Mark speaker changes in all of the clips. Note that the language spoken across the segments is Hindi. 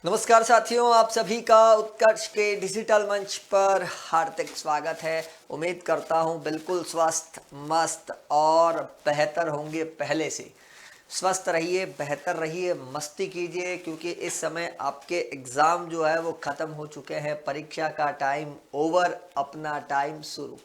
Speaker 1: नमस्कार साथियों, आप सभी का उत्कर्ष के डिजिटल मंच पर हार्दिक स्वागत है। उम्मीद करता हूं बिल्कुल स्वस्थ, मस्त और बेहतर होंगे पहले से। स्वस्थ रहिए, बेहतर रहिए, मस्ती कीजिए, क्योंकि इस समय आपके एग्ज़ाम जो है वो ख़त्म हो चुके हैं। परीक्षा का टाइम ओवर, अपना टाइम शुरू।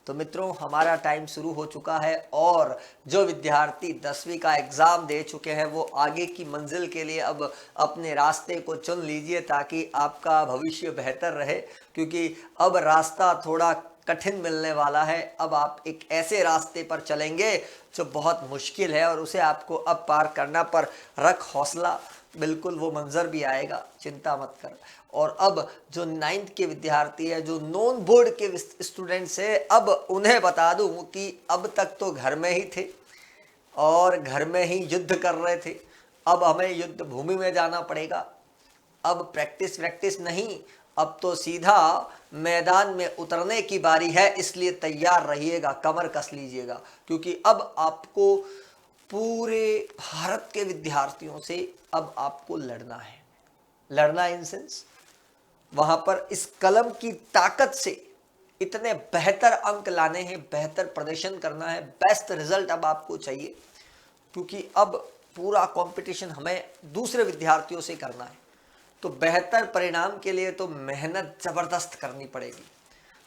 Speaker 1: तो मित्रों, हमारा टाइम शुरू हो चुका है और जो विद्यार्थी 10वीं का एग्ज़ाम दे चुके हैं वो आगे की मंजिल के लिए अब अपने रास्ते को चुन लीजिए, ताकि आपका भविष्य बेहतर रहे। क्योंकि अब रास्ता थोड़ा कठिन मिलने वाला है। अब आप एक ऐसे रास्ते पर चलेंगे जो बहुत मुश्किल है और उसे आपको अब पार करना पर रख हौसला, बिल्कुल वो मंजर भी आएगा, चिंता मत कर। और अब जो 9th के विद्यार्थी है, जो नॉन बोर्ड के स्टूडेंट्स है, अब उन्हें बता दूं कि अब तक तो घर में ही थे और घर में ही युद्ध कर रहे थे। अब हमें युद्ध भूमि में जाना पड़ेगा। अब प्रैक्टिस प्रैक्टिस नहीं, अब तो सीधा मैदान में उतरने की बारी है। इसलिए तैयार रहिएगा, कमर कस लीजिएगा, क्योंकि अब आपको पूरे भारत के विद्यार्थियों से अब आपको लड़ना है। लड़ना इन सेंस, वहां पर इस कलम की ताकत से इतने बेहतर अंक लाने हैं, बेहतर प्रदर्शन करना है, बेस्ट रिजल्ट अब आपको चाहिए। क्योंकि अब पूरा कंपटीशन हमें दूसरे विद्यार्थियों से करना है। तो बेहतर परिणाम के लिए तो मेहनत जबरदस्त करनी पड़ेगी।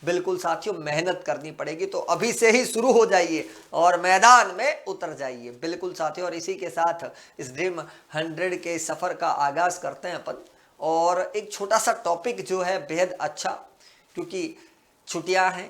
Speaker 1: बिल्कुल साथियों, मेहनत करनी पड़ेगी। तो अभी से ही शुरू हो जाइए और मैदान में उतर जाइए। बिल्कुल साथियों, और इसी के साथ इस ड्रीम 100 के सफ़र का आगाज़ करते हैं अपन। और एक छोटा सा टॉपिक जो है बेहद अच्छा, क्योंकि छुट्टियां हैं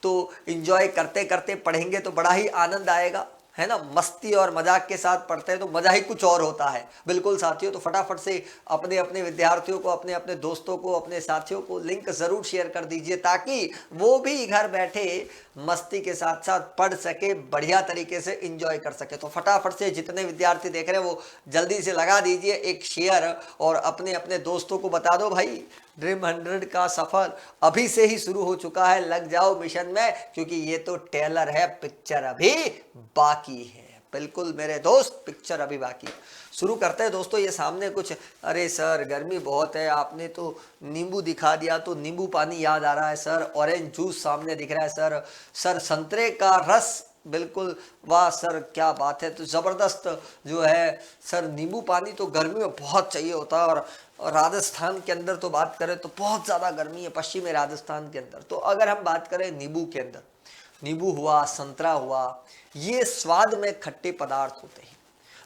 Speaker 1: तो एंजॉय करते करते पढ़ेंगे तो बड़ा ही आनंद आएगा, है ना। मस्ती और मजाक के साथ पढ़ते हैं तो मज़ा ही कुछ और होता है। बिल्कुल साथियों, तो फटाफट से अपने अपने विद्यार्थियों को, अपने अपने दोस्तों को, अपने साथियों को लिंक ज़रूर शेयर कर दीजिए, ताकि वो भी घर बैठे मस्ती के साथ साथ पढ़ सके, बढ़िया तरीके से एंजॉय कर सके। तो फटाफट से जितने विद्यार्थी देख रहे हैं वो जल्दी से लगा दीजिए एक शेयर और अपने अपने दोस्तों को बता दो, भाई ड्रीम 100 का सफ़र अभी से ही शुरू हो चुका है, लग जाओ मिशन में, क्योंकि ये तो ट्रेलर है, पिक्चर अभी बाकी है। बिल्कुल मेरे दोस्त, पिक्चर अभी बाकी है। शुरू करते हैं दोस्तों। ये सामने कुछ, अरे सर गर्मी बहुत है, आपने तो नींबू दिखा दिया तो नींबू पानी याद आ रहा है सर। ऑरेंज जूस सामने दिख रहा है सर। सर संतरे का रस, बिल्कुल वाह सर, क्या बात है। तो ज़बरदस्त जो है सर, नींबू पानी तो गर्मी में बहुत चाहिए होता है। और राजस्थान के अंदर तो बात करें तो बहुत ज़्यादा गर्मी है, पश्चिमी राजस्थान के अंदर। तो अगर हम बात करें नींबू के अंदर, नींबू हुआ, संतरा हुआ, ये स्वाद में खट्टे पदार्थ होते हैं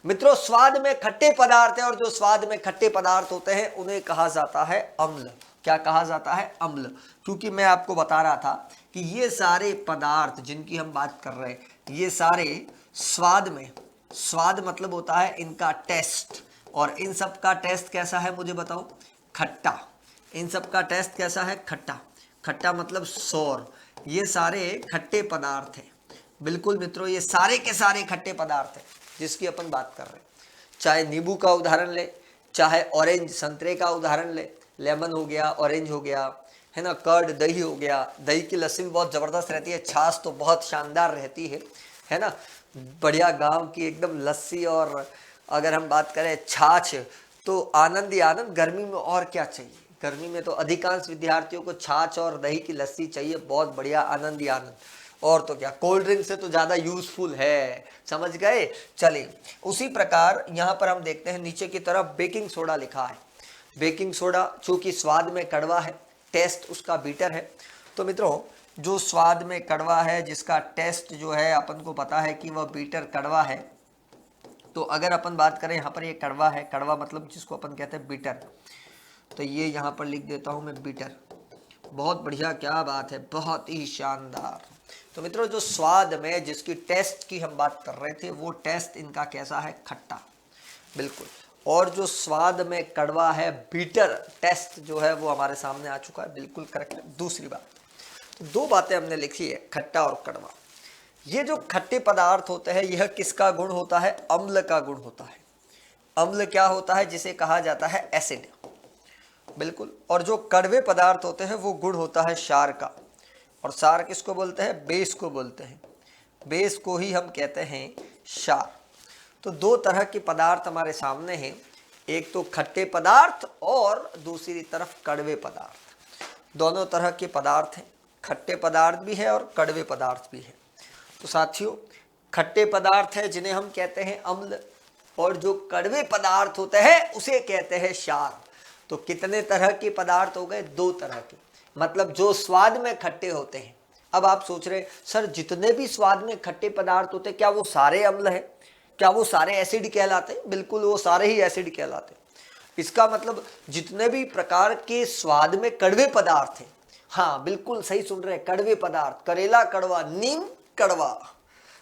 Speaker 1: मित्रों। स्वाद में खट्टे पदार्थ है, और जो स्वाद में खट्टे पदार्थ होते हैं उन्हें कहा जाता है अम्ल। क्या कहा जाता है? अम्ल। क्योंकि मैं आपको बता रहा था कि ये सारे पदार्थ जिनकी हम बात कर रहे हैं, ये सारे स्वाद में, स्वाद मतलब होता है इनका टेस्ट, और इन सब का टेस्ट कैसा है मुझे बताओ? खट्टा। इन सब का टेस्ट कैसा है? खट्टा। खट्टा मतलब सौर। ये सारे खट्टे पदार्थ हैं। बिल्कुल मित्रों, ये सारे के सारे खट्टे पदार्थ हैं जिसकी अपन बात कर रहे हैं। चाहे नींबू का उदाहरण ले, चाहे ऑरेंज संतरे का उदाहरण ले, लेमन हो गया, ऑरेंज हो गया, है ना, कर्ड दही हो गया। दही की लस्सी भी बहुत ज़बरदस्त रहती है, छाछ तो बहुत शानदार रहती है ना। बढ़िया गांव की एकदम लस्सी। और अगर हम बात करें छाछ, तो आनंद ही आनंद। गर्मी में और क्या चाहिए? गर्मी में तो अधिकांश विद्यार्थियों को छाछ और दही की लस्सी चाहिए। बहुत बढ़िया, आनंद ही आनंद। और तो क्या, कोल्ड ड्रिंक से तो ज़्यादा यूजफुल है, समझ गए। चलिए, उसी प्रकार यहाँ पर हम देखते हैं नीचे की तरफ बेकिंग सोडा लिखा है। बेकिंग सोडा चूँकि स्वाद में कड़वा है, टेस्ट उसका बीटर है। तो मित्रों, जो स्वाद में कड़वा है, जिसका टेस्ट जो है अपन को पता है कि वह बीटर कड़वा है, तो अगर अपन बात करें यहाँ पर ये कड़वा है, कड़वा मतलब जिसको अपन कहते हैं बीटर, तो ये यहाँ पर लिख देता हूँ मैं, बीटर। बहुत बढ़िया, क्या बात है, बहुत ही शानदार। तो मित्रों, जो स्वाद में जिसकी टेस्ट की हम बात कर रहे थे, वो टेस्ट इनका कैसा है? खट्टा। बिल्कुल। और जो स्वाद में कड़वा है, बीटर टेस्ट जो है वो हमारे सामने आ चुका है। बिल्कुल करेक्ट है। दूसरी बात, तो दो बातें हमने लिखी है, खट्टा और कड़वा। ये जो खट्टे पदार्थ होते हैं, यह किसका गुण होता है? अम्ल का गुण होता है। अम्ल क्या होता है? जिसे कहा जाता है एसिड। बिल्कुल। और जो कड़वे पदार्थ होते हैं वो गुण होता है क्षार का। और क्षार किसको बोलते हैं? बेस को बोलते हैं। बेस को ही हम कहते हैं क्षार। तो दो तरह के पदार्थ हमारे सामने हैं। एक तो खट्टे पदार्थ और दूसरी तरफ कड़वे पदार्थ। दोनों तरह के पदार्थ हैं, खट्टे पदार्थ भी है और कड़वे पदार्थ भी है। तो साथियों, खट्टे पदार्थ है जिन्हें हम कहते हैं अम्ल, और जो कड़वे पदार्थ होते हैं उसे कहते हैं क्षार। तो कितने तरह के पदार्थ हो गए? 2 तरह के, मतलब जो स्वाद में खट्टे होते हैं। अब आप सोच रहे सर जितने भी स्वाद में खट्टे पदार्थ होते हैं क्या वो सारे अम्ल हैं? क्या वो सारे एसिड कहलाते हैं? बिल्कुल, वो सारे ही एसिड कहलाते हैं। इसका मतलब जितने भी प्रकार के स्वाद में कड़वे पदार्थ हैं, हाँ बिल्कुल सही सुन रहे हैं, कड़वे पदार्थ, करेला कड़वा, नीम कड़वा,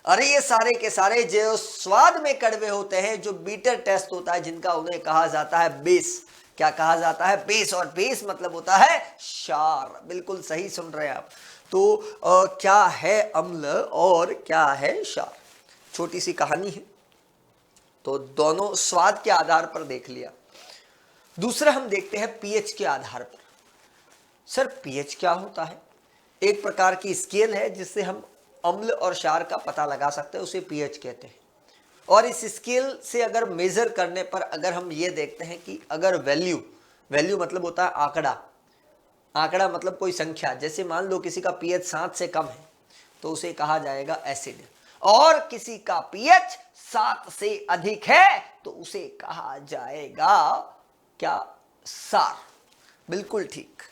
Speaker 1: अरे ये सारे के सारे जो स्वाद में कड़वे होते हैं, जो बीटर टेस्ट होता है जिनका, उन्हें कहा जाता है बेस। क्या कहा जाता है? बेस। और बेस मतलब होता है क्षार। बिल्कुल सही सुन रहे हैं आप। तो क्या है अम्ल और क्या है क्षार? छोटी सी कहानी है, तो दोनों स्वाद के आधार पर देख लिया। दूसरा हम देखते हैं पीएच के आधार पर। सर पीएच क्या होता है? एक प्रकार की स्केल है जिससे हम अम्ल और क्षार का पता लगा सकते हैं, उसे पीएच कहते हैं। और इस स्केल से अगर मेजर करने पर अगर हम ये देखते हैं कि अगर वैल्यू मतलब होता है आंकड़ा, आंकड़ा मतलब कोई संख्या, जैसे मान लो किसी का पीएच 7 से कम है तो उसे कहा जाएगा एसिड, और किसी का पीएच 7 से अधिक है तो उसे कहा जाएगा क्या? क्षार। बिल्कुल ठीक।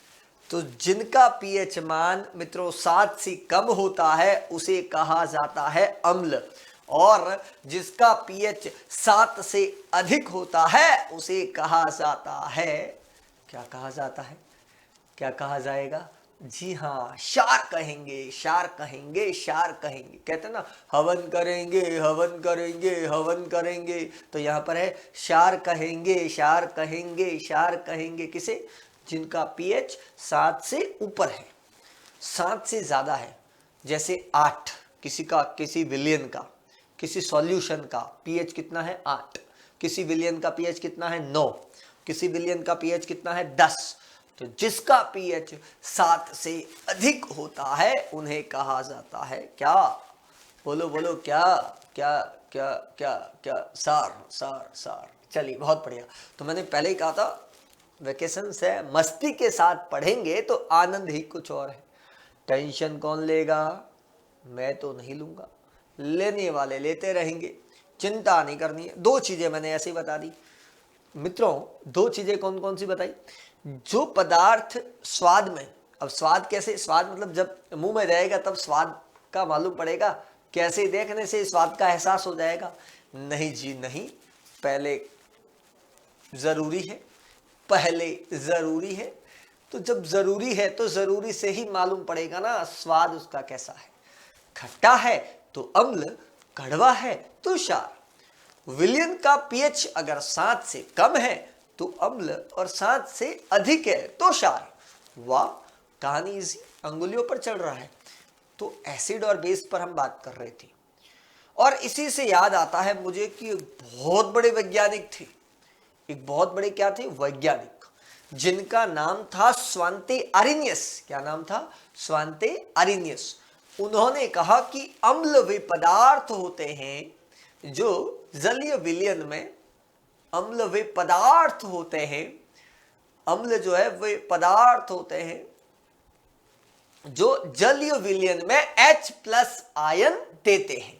Speaker 1: तो जिनका पीएच मान मित्रों 7 से कम होता है उसे कहा जाता है अम्ल, और जिसका पीएच 7 से अधिक होता है उसे कहा जाता है, क्या कहा जाता है? क्या कहा जाएगा? जी हाँ, क्षार कहेंगे, क्षार कहेंगे, क्षार कहेंगे। कहते हैं ना, हवन करेंगे, हवन करेंगे, हवन करेंगे, तो यहाँ पर है क्षार कहेंगे, क्षार कहेंगे, क्षार कहेंगे। किसे? जिनका पीएच 7 से ऊपर है, 7 से ज्यादा है। जैसे 8, किसी का, किसी विलियन का, किसी सॉल्यूशन का पीएच कितना है? 8। किसी विलियन का पीएच कितना है? 9। किसी विलियन का पीएच कितना है? 10। तो जिसका पीएच 7 से अधिक होता है उन्हें कहा जाता है क्या? बोलो बोलो, क्या क्या क्या क्या क्या? क्षार, क्षार, क्षार। चलिए बहुत बढ़िया। तो मैंने पहले ही कहा था वेकेशन से मस्ती के साथ पढ़ेंगे तो आनंद ही कुछ और है। टेंशन कौन लेगा? मैं तो नहीं लूंगा, लेने वाले लेते रहेंगे, चिंता नहीं करनी है। 2 चीजें मैंने ऐसे ही बता दी मित्रों। 2 चीजें कौन कौन सी बताई? जो पदार्थ स्वाद में, अब स्वाद कैसे? स्वाद मतलब जब मुंह में रहेगा तब स्वाद का मालूम पड़ेगा, कैसे देखने से स्वाद का एहसास हो जाएगा? नहीं जी नहीं, पहले जरूरी है, पहले जरूरी है। तो जब जरूरी है तो जरूरी से ही मालूम पड़ेगा ना स्वाद उसका कैसा है। खट्टा है तो अम्ल, कड़वा है तो क्षार। विलियन का पीएच अगर 7 से कम है तो अम्ल, और 7 से अधिक है तो क्षार। वाह, कहानी इसी अंगुलियों पर चल रहा है। तो एसिड और बेस पर हम बात कर रहे थे, और इसी से याद आता है मुझे कि बहुत बड़े वैज्ञानिक थे, एक बहुत बड़े क्या थे? वैज्ञानिक, जिनका नाम था स्वांते आरिनियस। क्या नाम था? Svante Arrhenius. उन्होंने कहा कि अम्ल वे पदार्थ होते हैं जो जलीय विलयन में, अम्ल वे पदार्थ होते हैं, अम्ल जो है वे पदार्थ होते हैं जो जलीय विलयन में H+ आयन देते हैं।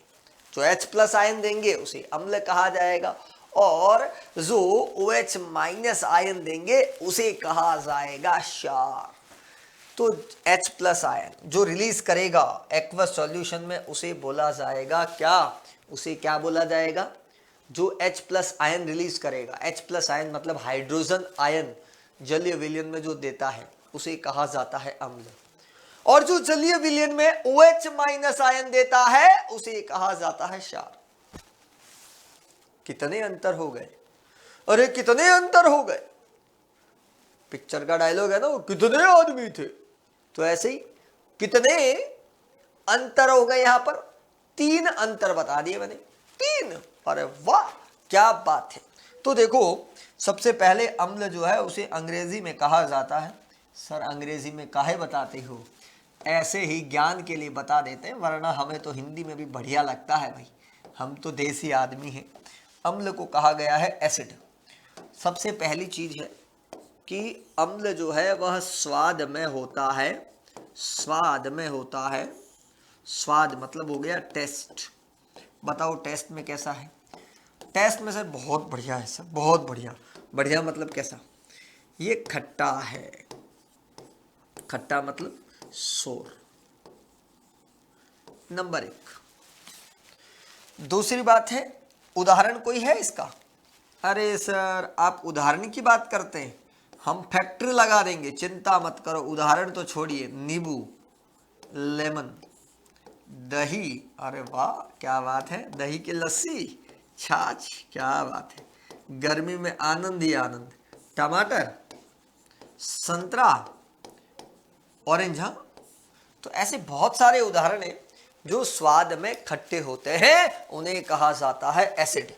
Speaker 1: जो H+ आयन देंगे उसे अम्ल कहा जाएगा, और जो OH- आयन देंगे उसे कहा जाएगा क्षार। तो H+ आयन जो रिलीज करेगा एक्वस सॉल्यूशन में उसे बोला जाएगा क्या? उसे क्या बोला जाएगा? जो H+ आयन रिलीज करेगा, H+ आयन मतलब हाइड्रोजन आयन जलीय विलयन में जो देता है उसे कहा जाता है अम्ल, और जो जलीय विलयन में OH- आयन देता है उसे कहा जाता है क्षार। कितने अंतर हो गए? अरे कितने अंतर हो गए? पिक्चर का डायलॉग है ना, वो कितने आदमी थे, तो ऐसे ही कितने अंतर हो गए। यहां पर 3 अंतर बता दिए मैंने, 3। अरे वाह, क्या बात है। तो देखो, सबसे पहले अम्ल जो है उसे अंग्रेजी में कहा जाता है। सर अंग्रेजी में काहे बताते हो? ऐसे ही ज्ञान के लिए बता देते हैं, वरना हमें तो हिंदी में भी बढ़िया लगता है भाई, हम तो देसी आदमी हैं। अम्ल को कहा गया है एसिड, सबसे पहली चीज है कि अम्ल जो है वह स्वाद में होता है, स्वाद में होता है। स्वाद मतलब हो गया टेस्ट। बताओ टेस्ट में कैसा है? टेस्ट में सर बहुत बढ़िया है सर, बहुत बढ़िया। बढ़िया मतलब कैसा? ये खट्टा है। खट्टा मतलब सोर, नंबर 1। दूसरी बात है, उदाहरण कोई है इसका? अरे सर आप उदाहरण की बात करते हैं, हम फैक्ट्री लगा देंगे, चिंता मत करो। उदाहरण तो छोड़िए, नींबू, लेमन, दही, अरे वाह क्या बात है, दही की लस्सी, छाछ, क्या बात है, गर्मी में आनंद ही आनंद, टमाटर, संतरा, ऑरेंज। हाँ, तो ऐसे बहुत सारे उदाहरण हैं जो स्वाद में खट्टे होते हैं, उन्हें कहा जाता है एसिड।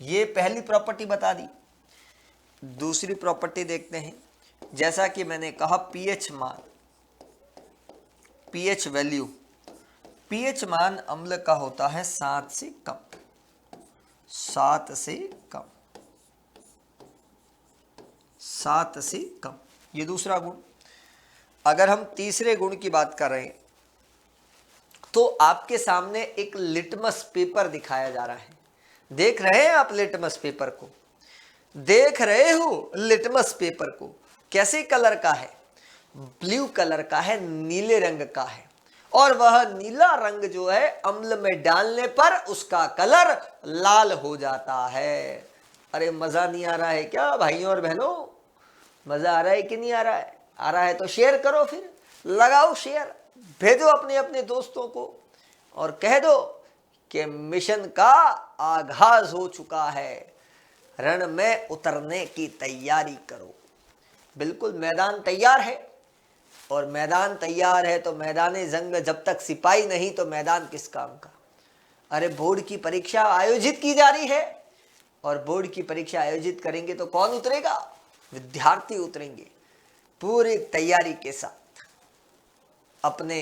Speaker 1: ये पहली प्रॉपर्टी बता दी। दूसरी प्रॉपर्टी देखते हैं। जैसा कि मैंने कहा पीएच मान, पीएच वैल्यू, पीएच मान अम्ल का होता है 7 से कम, 7 से कम, 7 से कम। ये दूसरा गुण। अगर हम तीसरे गुण की बात कर रहे हैं तो आपके सामने एक लिटमस पेपर दिखाया जा रहा है। देख रहे हैं आप लिटमस पेपर को? देख रहे हो लिटमस पेपर को? कैसे कलर का है? ब्लू कलर का है, नीले रंग का है। और वह नीला रंग जो है अम्ल में डालने पर उसका कलर लाल हो जाता है। अरे मजा नहीं आ रहा है क्या भाइयों और बहनों? मजा आ रहा है कि नहीं आ रहा है? आ रहा है तो शेयर करो, फिर लगाओ शेयर, भेजो अपने अपने दोस्तों को और कह दो कि मिशन का आगाज हो चुका है, रण में उतरने की तैयारी करो। बिल्कुल मैदान तैयार है, और मैदान तैयार है तो मैदाने जंग में जब तक सिपाही नहीं तो मैदान किस काम का? अरे बोर्ड की परीक्षा आयोजित की जा रही है, और बोर्ड की परीक्षा आयोजित करेंगे तो कौन उतरेगा? विद्यार्थी उतरेंगे पूरी तैयारी के साथ, अपने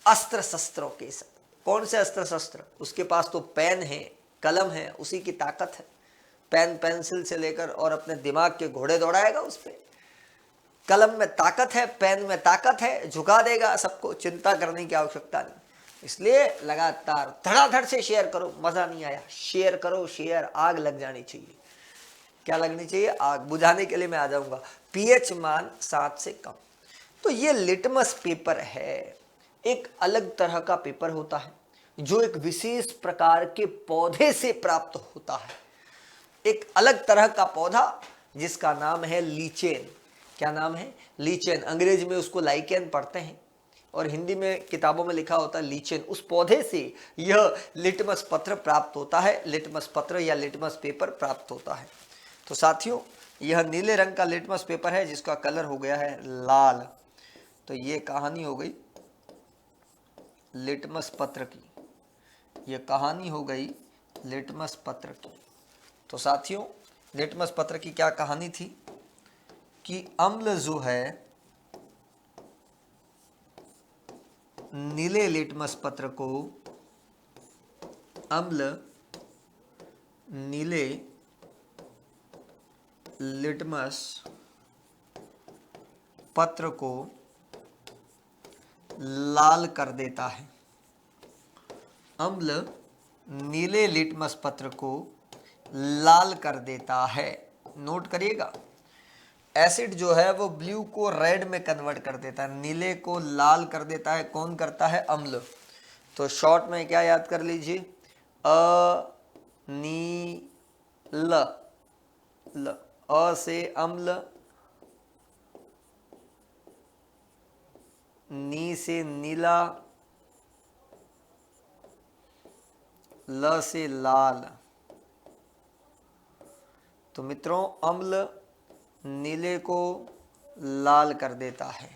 Speaker 1: अस्त्र शस्त्रों के साथ। कौन से अस्त्र शस्त्र? उसके पास तो पेन है, कलम है, उसी की ताकत है। पेन पेंसिल से लेकर और अपने दिमाग के घोड़े दौड़ाएगा उस पे। कलम में ताकत है, पेन में ताकत है, झुका देगा सबको, चिंता करने की आवश्यकता नहीं। इसलिए लगातार धड़ाधड़ से शेयर करो। मजा नहीं आया? शेयर करो, शेयर। आग लग जानी चाहिए। क्या लगनी चाहिए? आग बुझाने के लिए मैं आ जाऊंगा। पीएच मान 7 से कम। तो ये लिटमस पेपर है, एक अलग तरह का पेपर होता है जो एक विशेष प्रकार के पौधे से प्राप्त होता है। एक अलग तरह का पौधा जिसका नाम है लीचेन। क्या नाम है? लीचेन। अंग्रेजी में उसको लाइकेन पढ़ते हैं और हिंदी में किताबों में लिखा होता है लीचेन। उस पौधे से यह लिटमस पत्र प्राप्त होता है, लिटमस पत्र या लिटमस पेपर प्राप्त होता है। तो साथियों, यह नीले रंग का लिटमस पेपर है जिसका कलर हो गया है लाल। तो ये कहानी हो गई लिटमस पत्र की, यह कहानी हो गई लिटमस पत्र की। तो साथियों, लिटमस पत्र की क्या कहानी थी कि अम्ल जो है नीले लिटमस पत्र को, अम्ल नीले लिटमस पत्र को लाल कर देता है। अम्ल नीले लिटमस पत्र को लाल कर देता है। नोट करिएगा, एसिड जो है वो ब्लू को रेड में कन्वर्ट कर देता है, नीले को लाल कर देता है। कौन करता है? अम्ल। तो शॉर्ट में क्या याद कर लीजिए? नील, अ से अम्ल, नी से नीला, ल से लाल। तो मित्रों, अम्ल नीले को लाल कर देता है।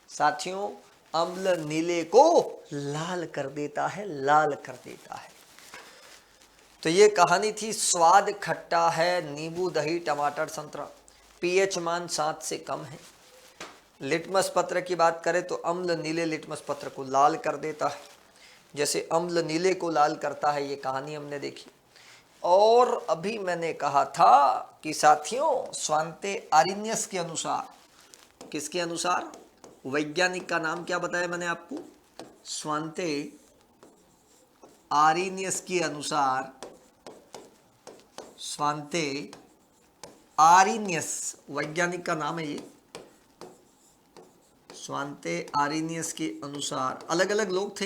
Speaker 1: साथियों, अम्ल नीले को लाल कर देता है, लाल कर देता है। तो ये कहानी थी। स्वाद खट्टा है, नींबू, दही, टमाटर, संतरा। पीएच मान 7 से कम है। लिटमस पत्र की बात करें तो अम्ल नीले लिटमस पत्र को लाल कर देता है, जैसे अम्ल नीले को लाल करता है। ये कहानी हमने देखी। और अभी मैंने कहा था कि साथियों स्वांते आरिनियस के अनुसार, किसके अनुसार, वैज्ञानिक का नाम क्या बताया मैंने आपको, स्वांते आरिनियस के अनुसार, स्वांते आरिनियस वैज्ञानिक का नाम है ये, स्वांते आरिनियस के अनुसार अलग अलग लोग थे,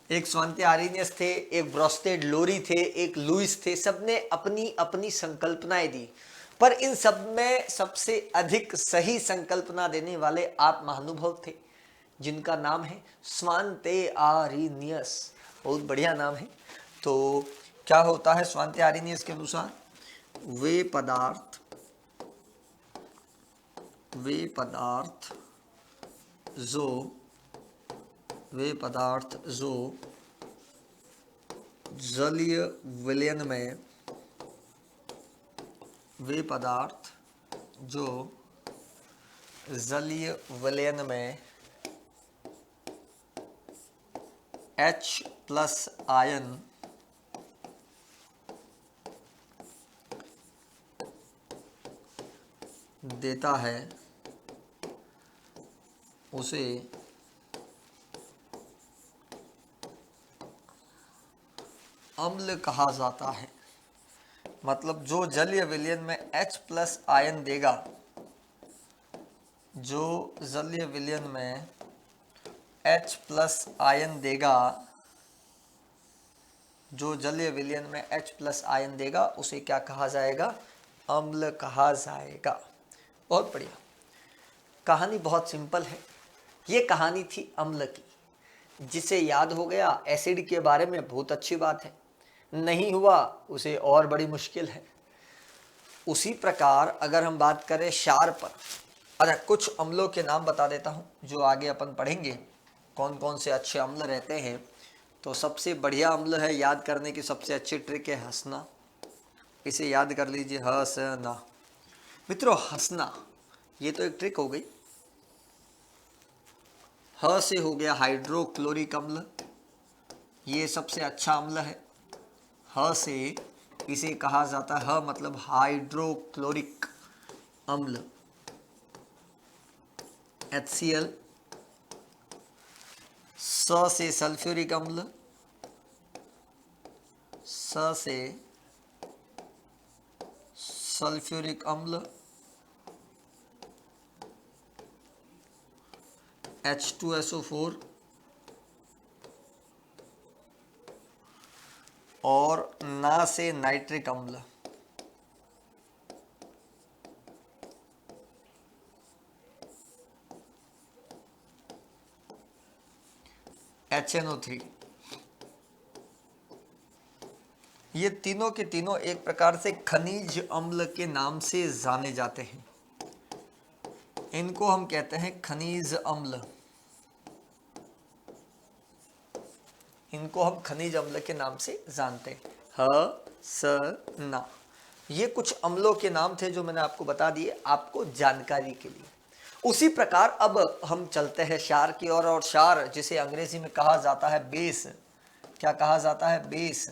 Speaker 1: एक स्वांते आरिनियस थे, एक ब्रोस्टेड लोरी थे, एक लुइस थे, सबने अपनी अपनी संकल्पनाएं दी, पर इन सब में सबसे अधिक सही संकल्पना देने वाले आप महानुभव थे जिनका नाम है स्वांते आरिनियस। बहुत बढ़िया नाम है। तो क्या होता है स्वांते आरिनियस के अनुसार, वे पदार्थ जो जलीय विलयन में, वे पदार्थ जो जलीय विलयन में H+ आयन देता है उसे अम्ल कहा जाता है। मतलब जो जलीय विलयन में H+ आयन देगा, जो जलीय विलयन में H+ आयन देगा, जो जलीय विलयन में H+ आयन देगा उसे क्या कहा जाएगा, अम्ल कहा जाएगा। बहुत बढ़िया। कहानी बहुत सिंपल है। ये कहानी थी अम्ल की, जिसे याद हो गया एसिड के बारे में बहुत अच्छी बात है, नहीं हुआ उसे और बड़ी मुश्किल है। उसी प्रकार अगर हम बात करें क्षार पर, अच्छा कुछ अम्लों के नाम बता देता हूँ जो आगे अपन पढ़ेंगे, कौन कौन से अच्छे अम्ल रहते हैं। तो सबसे बढ़िया अम्ल है, याद करने की सबसे अच्छी ट्रिक है हंसना। इसे याद कर लीजिए, हंसना। मित्रों हंसना ये तो एक ट्रिक हो गई। ह से हो गया हाइड्रोक्लोरिक अम्ल, ये सबसे अच्छा अम्ल है। ह से इसे कहा जाता है, ह मतलब हाइड्रोक्लोरिक अम्ल, HCl। स से सल्फ्यूरिक अम्ल, स से सल्फ्यूरिक अम्ल, H2SO4। और ना से नाइट्रिक अम्ल, HNO3। ये तीनों के तीनों एक प्रकार से खनिज अम्ल के नाम से जाने जाते हैं। इनको हम कहते हैं खनिज अम्ल, इनको हम खनिज अम्ल के नाम से जानते हैं। ना, ये कुछ अम्लों के नाम थे जो मैंने आपको बता दिए आपको जानकारी के लिए। उसी प्रकार अब हम चलते हैं क्षार की ओर, और क्षार जिसे अंग्रेजी में कहा जाता है बेस, क्या कहा जाता है, बेस।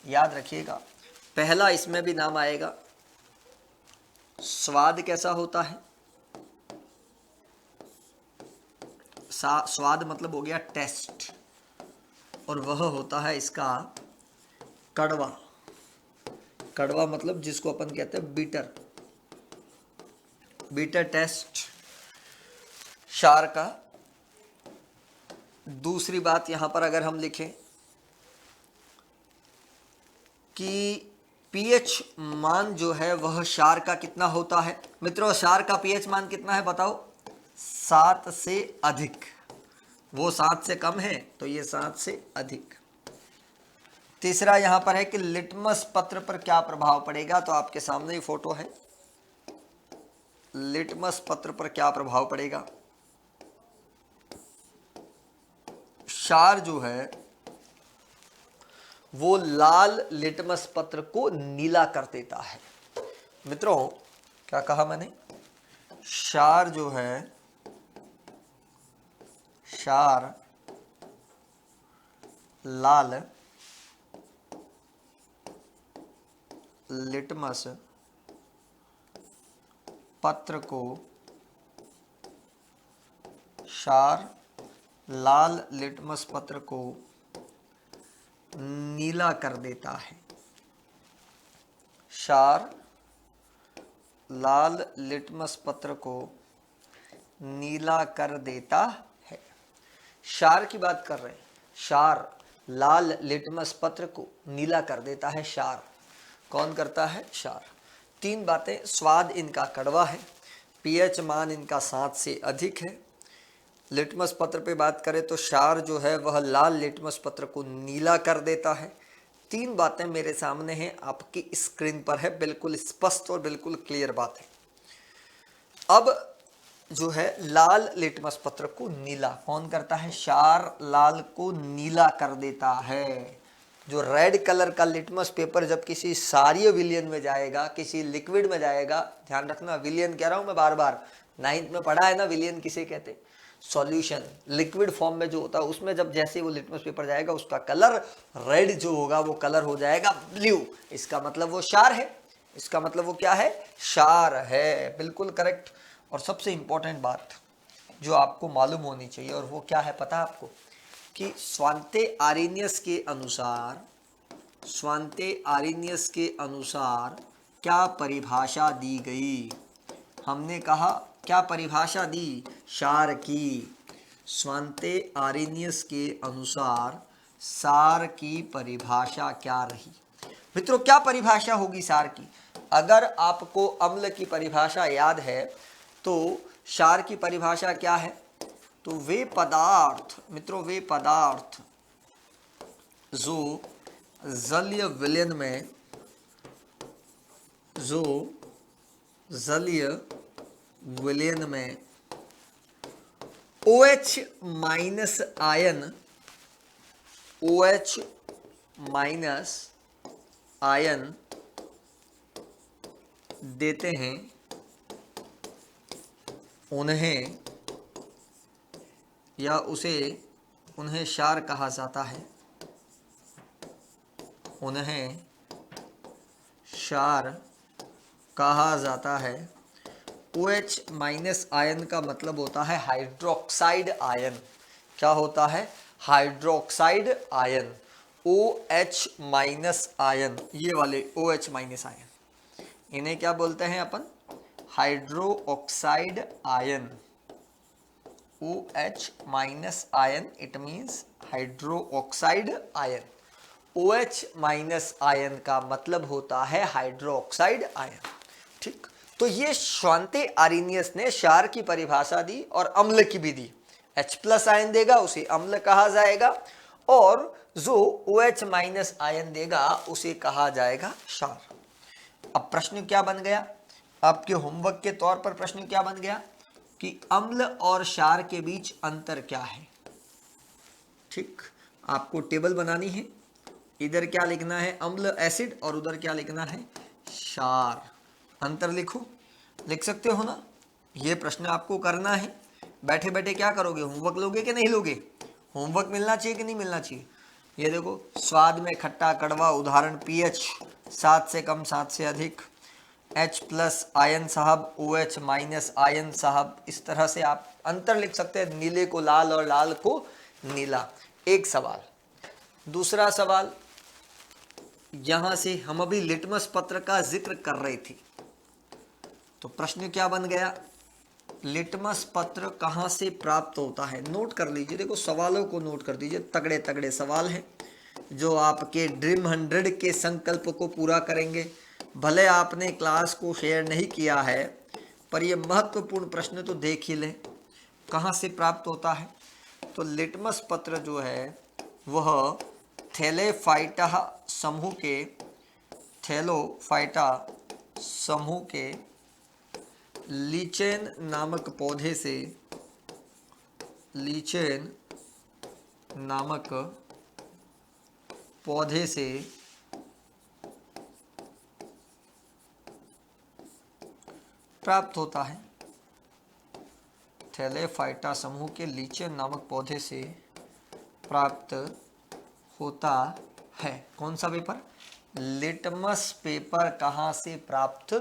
Speaker 1: याद रखिएगा, पहला इसमें भी नाम आएगा। स्वाद कैसा होता है, स्वाद मतलब हो गया टेस्ट, और वह होता है इसका कड़वा। कड़वा मतलब जिसको अपन कहते हैं बीटर, बीटर टेस्ट क्षार का। दूसरी बात यहां पर अगर हम लिखें कि पीएच मान जो है वह क्षार का कितना होता है। मित्रों क्षार का पीएच मान कितना है बताओ, 7 से अधिक। वो 7 से कम है तो ये 7 से अधिक। तीसरा यहां पर है कि लिटमस पत्र पर क्या प्रभाव पड़ेगा, तो आपके सामने ही फोटो है। लिटमस पत्र पर क्या प्रभाव पड़ेगा, क्षार जो है वो लाल लिटमस पत्र को नीला कर देता है। मित्रों क्या कहा मैंने, क्षार जो है, क्षार लाल लिटमस पत्र को क्षार लाल लिटमस पत्र को नीला कर देता है। क्षार लाल लिटमस पत्र को नीला कर देता है। क्षार की बात कर रहे हैं। क्षार लाल लिटमस पत्र को नीला कर देता है। क्षार कौन करता है? क्षार। तीन बातें, स्वाद इनका कड़वा है, पीएच मान इनका 7 से अधिक है। लिटमस पत्र पे बात करें तो क्षार जो है वह लाल लिटमस पत्र को नीला कर देता है। तीन बातें मेरे सामने हैं, आपकी स्क्रीन पर है, बिल्कुल स्पष्ट और बिल्कुल क्लियर बात है। अब जो है लाल लिटमस पत्र को नीला कौन करता है? क्षार लाल को नीला कर देता है। जो रेड कलर का लिटमस पेपर जब किसी क्षारीय विलयन में जाएगा, किसी लिक्विड में जाएगा, ध्यान रखना विलयन कह रहा हूं मैं बार बार, 9th में पढ़ा है ना विलयन किसे कहते? सॉल्यूशन, लिक्विड फॉर्म में जो होता है उसमें जब जैसे वो लिटमस पेपर जाएगा उसका कलर रेड जो होगा वो कलर हो जाएगा ब्लू। इसका मतलब वो क्षार है। इसका मतलब वो क्या है? क्षार है। बिल्कुल करेक्ट। और सबसे इंपॉर्टेंट बात जो आपको मालूम होनी चाहिए और वो क्या है पता है आपको? कि स्वांते आरेनियस के अनुसार क्या परिभाषा दी गई? हमने कहा क्या परिभाषा दी? क्षार की। स्वांते आरेनियस के अनुसार क्षार की परिभाषा क्या रही? मित्रों क्या परिभाषा होगी क्षार की? अगर आपको अम्ल की परिभाषा याद है तो क्षार की परिभाषा क्या है? तो वे पदार्थ, मित्रों वे पदार्थ जो जलीय विलयन में OH माइनस आयन देते हैं उन्हें क्षार कहा जाता है। उन्हें क्षार कहा जाता है। OH माइनस आयन का मतलब होता है हाइड्रोक्साइड आयन। क्या होता है? Hydroxide ion. OH minus ion, ये वाले OH माइनस आयन, इन्हें क्या बोलते हैं अपन? Hydroxide ion. OH minus ion it means hydroxide ion. OH minus ion का मतलब होता है हाइड्रोक्साइड आयन। ठीक, तो ये स्वांते आरेनियस ने क्षार की परिभाषा दी और अम्ल की भी दी। H+ आयन देगा उसे अम्ल कहा जाएगा और जो OH माइनस आयन देगा उसे कहा जाएगा क्षार। अब प्रश्न क्या बन गया? आपके होमवर्क के तौर पर प्रश्न क्या बन गया कि अम्ल और क्षार के बीच अंतर क्या है? ठीक, आपको टेबल बनानी है। इधर क्या लिखना है? अम्ल एसिड, और उधर क्या लिखना है? क्षार। अंतर लिखो, लिख सकते हो ना? ये प्रश्न आपको करना है। बैठे बैठे क्या करोगे? होमवर्क लोगे कि नहीं लोगे? होमवर्क मिलना चाहिए कि नहीं मिलना चाहिए? ये देखो, स्वाद में खट्टा कड़वा, उदाहरण पीएच 7 से कम 7 से अधिक, H+ आयन साहब, OH माइनस आयन साहब। इस तरह से आप अंतर लिख सकते हैं, नीले को लाल और लाल को नीला। एक सवाल। दूसरा सवाल, यहां से हम अभी लिटमस पत्र का जिक्र कर रहे थे, तो प्रश्न क्या बन गया? लिटमस पत्र कहां से प्राप्त होता है? नोट कर लीजिए, देखो सवालों को नोट कर दीजिए, तगड़े तगड़े सवाल हैं जो आपके ड्रीम 100 के संकल्प को पूरा करेंगे। भले आपने क्लास को शेयर नहीं किया है पर यह महत्वपूर्ण प्रश्न तो देख ही लें। कहां से प्राप्त होता है? तो लिटमस पत्र जो है वह थैलेफाइटा समूह के लीचेन नामक पौधे से प्राप्त होता है। थैलेफाइटा समूह के लीचेन नामक पौधे से प्राप्त होता है। कौन सा पेपर? लिटमस पेपर कहाँ से प्राप्त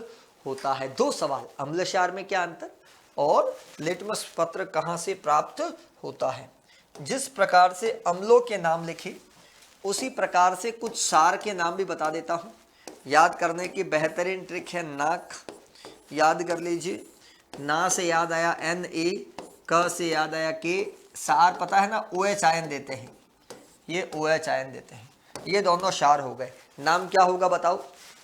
Speaker 1: होता है? दो सवाल, अम्ल क्षार में क्या अंतर और लिटमस पत्र कहाँ से प्राप्त होता है। जिस प्रकार से अम्लों के नाम लिखे उसी प्रकार से कुछ क्षार के नाम भी बता देता हूँ। याद करने की बेहतरीन ट्रिक है नाक, याद कर लीजिए। ना से याद आया Na, क से याद आया K, क्षार पता है ना OH आयन देते हैं, ये OH आयन देते हैं, ये दोनों क्षार हो गए। नाम क्या होगा बताओ?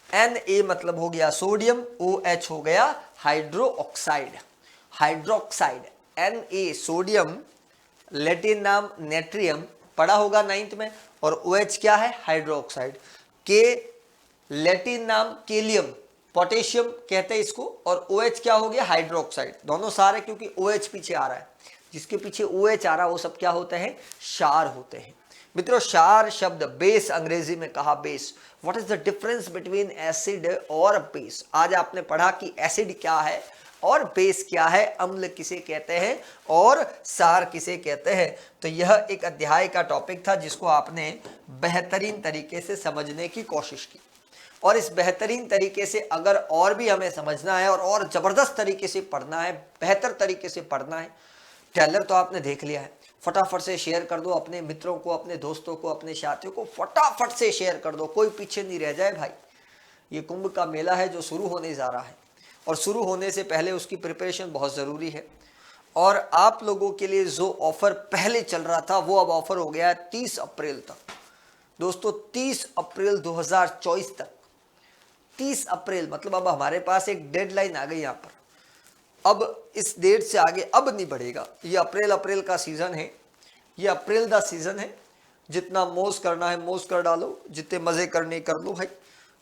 Speaker 1: Na मतलब हो गया सोडियम, OH हो गया hydro oxide, hydroxide. Na sodium, Latin नाम नेट्रियम, पढ़ा होगा 9th में, और OH क्या है? Hydro oxide. K लैटिन नाम केलियम, पोटेशियम कहते हैं इसको, और OH क्या हो गया? Hydro oxide. दोनों क्षार है क्योंकि OH पीछे आ रहा है, जिसके पीछे OH आ रहा है वो सब क्या होते हैं? क्षार होते हैं। मित्रों क्षार शब्द बेस अंग्रेजी में कहा base. What is the difference between acid और बेस? आज आपने पढ़ा कि एसिड क्या है और बेस क्या है, अम्ल किसे कहते हैं और क्षार किसे कहते हैं। तो यह एक अध्याय का टॉपिक था जिसको आपने बेहतरीन तरीके से समझने की कोशिश की, और इस बेहतरीन तरीके से अगर और भी हमें समझना है और जबरदस्त तरीके से पढ़ना है, बेहतर तरीके से पढ़ना है, ट्रेलर तो आपने देख लिया है, फटाफट से शेयर कर दो अपने मित्रों को, अपने दोस्तों को, अपने साथियों को, फटाफट से शेयर कर दो, कोई पीछे नहीं रह जाए भाई। ये कुंभ का मेला है जो शुरू होने जा रहा है, और शुरू होने से पहले उसकी प्रिपरेशन बहुत ज़रूरी है। और आप लोगों के लिए जो ऑफर पहले चल रहा था वो अब ऑफर हो गया है 30 अप्रैल तक। दोस्तों 30 अप्रैल 2024 तक, 30 अप्रैल मतलब अब हमारे पास एक डेडलाइन आ गई यहाँ पर। अब इस डेट से आगे अब नहीं बढ़ेगा। ये अप्रैल का सीज़न है, ये अप्रैल का सीज़न है। जितना मौज करना है मौज कर डालो, जितने मज़े करने कर लो भाई।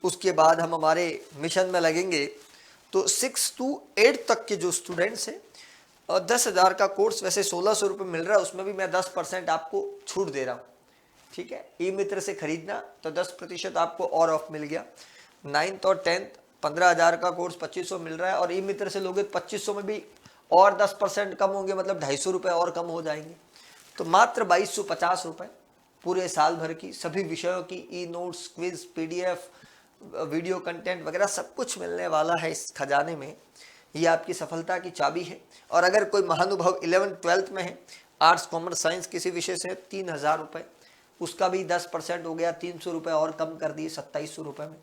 Speaker 1: उसके बाद हम हमारे मिशन में लगेंगे। तो 6 to 8 तक के जो स्टूडेंट्स हैं, 10,000 का कोर्स वैसे 1,600 रुपये मिल रहा है, उसमें भी मैं 10% आपको छूट दे रहा हूँ, ठीक है। ई मित्र से खरीदना तो 10% आपको और ऑफ मिल गया। 9th और 10th 15,000 का कोर्स 2500 मिल रहा है, और ई मित्र से लोगे 2500 में भी और 10% कम होंगे, मतलब 250 रुपये और कम हो जाएंगे। तो मात्र 2250 रुपये पूरे साल भर की सभी विषयों की e notes, quiz, PDF, video content वगैरह सब कुछ मिलने वाला है इस खजाने में। ये आपकी सफलता की चाबी है। और अगर कोई महानुभाव 11th 12th में है, आर्ट्स कॉमर्स साइंस किसी विषय से, 3,000 रुपये, उसका भी 10% हो गया, 300 रुपये और कम कर दिए 2700 रुपये में।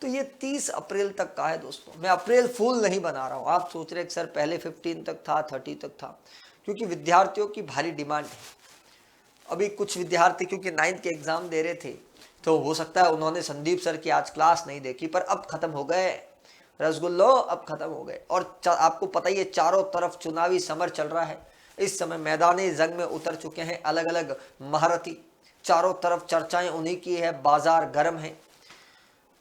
Speaker 1: तो ये 30 अप्रैल तक का है दोस्तों। मैं अप्रैल फूल नहीं बना रहा हूँ। आप सोच रहे कि सर पहले 15 तक था, 30 तक था, क्योंकि विद्यार्थियों की भारी डिमांड है। अभी कुछ विद्यार्थी क्योंकि 9th के एग्जाम दे रहे थे, तो हो सकता है उन्होंने संदीप सर की आज क्लास नहीं देखी, पर अब खत्म हो गए रसगुल्लो, अब खत्म हो गए। और आपको पता ही है चारों तरफ चुनावी समर चल रहा है। इस समय मैदानी जंग में उतर चुके हैं अलग अलग महारथी, चारों तरफ चर्चाएं उन्हीं की है, बाजार गर्म है।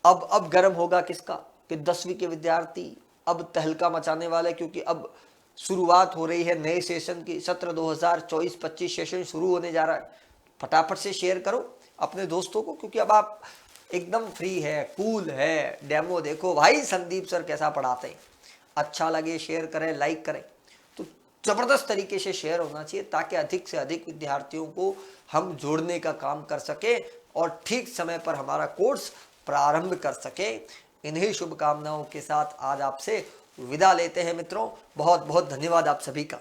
Speaker 1: अब गर्म होगा किसका? कि 10वीं के विद्यार्थी अब तहलका मचाने वाले, क्योंकि अब शुरुआत हो रही है नए सेशन की। सत्र 2024-25 सेशन शुरू होने जा रहा है। फटाफट से शेयर करो अपने दोस्तों को, क्योंकि अब आप एकदम फ्री है, कूल है। डेमो देखो भाई संदीप सर कैसा पढ़ाते हैं, अच्छा लगे शेयर करें, लाइक करें। तो जबरदस्त तरीके से शेयर होना चाहिए ताकि अधिक से अधिक विद्यार्थियों को हम जोड़ने का काम कर सके और ठीक समय पर हमारा कोर्स प्रारंभ कर सके। इन्हीं शुभकामनाओं के साथ आज आपसे विदा लेते हैं मित्रों। बहुत बहुत धन्यवाद आप सभी का।